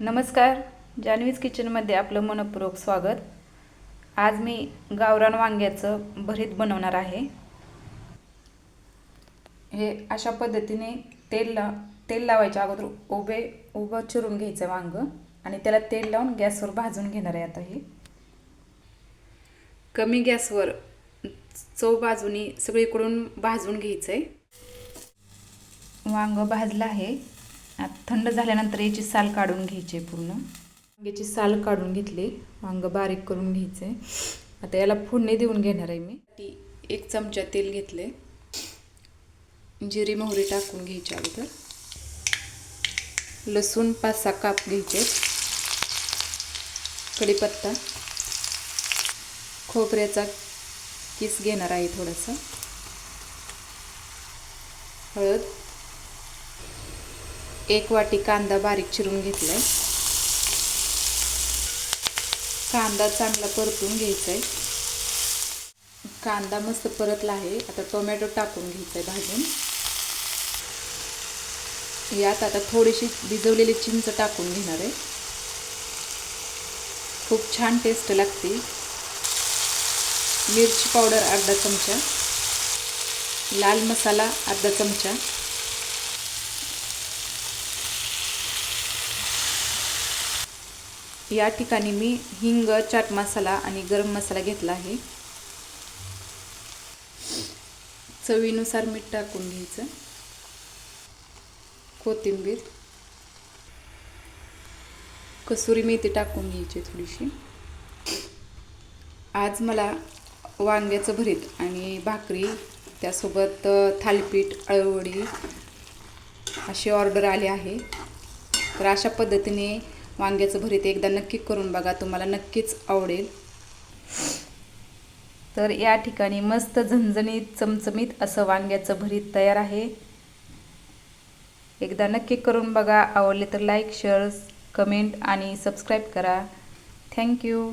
नमस्कार, जान्हवीज किचनमध्ये आपलं मनपूर्वक स्वागत। आज मी गावरान वांग्याचं भरीत बनवणार आहे। हे अशा पद्धतीने तेल लावायच्या अगोदर उभं चिरून घ्यायचं वांग आणि त्याला तेल लावून गॅसवर भाजून घेणार आहे। आता हे कमी गॅसवर चव बाजूनी सगळीकडून भाजून घ्यायचंय। वांग भाजलं आहे। थंड झाल्यानंतर याची साल काढून घ्यायची पूर्ण। वांग्याची साल काढून घेतली, वांग बारीक करून घ्यायचे। आता याला फोडणी देऊन घेणार आहे मी। 1 चमचा तेल घेतले, जिरी मोहरी टाकून घ्यायची अगोदर। लसूण 5-6 काप घ्यायचे, कढीपत्ता, खोबऱ्याचा किस घेणार आहे थोडासा, हळद, 1 वाटी कांदा बारीक चिरून घेतलाय। कांदा चांगला परतून घ्यायचा आहे। कांदा मस्त परतला आहे। आता टोमॅटो टाकून घ्यायचा आहे भाजून। यात आता थोडीशी भिजवलेली चिंच टाकून घेणार आहे। खूप छान टेस्ट लागते। मिरची पावडर अर्धा चमचा, लाल मसाला अर्धा चमचा, या ठिकाणी मी हिंग, चाट मसाला आणि गरम मसाला घेतला आहे। चवीनुसार मीठ टाकून घ्यायचं, कोथिंबीर, कसुरी मेथी टाकून घ्यायची थोडीशी। आज मला वांग्याचं भरीत आणि भाकरी, त्यासोबत थालीपीठ, अळूवडी अशी ऑर्डर आली आहे। तर अशा पद्धतीने वांग्याचं भरीत एकदा नक्की करून बघा, तुम्हाला नक्कीच आवडेल। तर या ठिकाणी मस्त झणझणीत चमचमीत असं वांग्याचं भरीत तयार आहे। एकदा नक्की करून बघा। आवडले तर लाईक, शेअर, कमेंट आणि सबस्क्राईब करा। थँक्यू।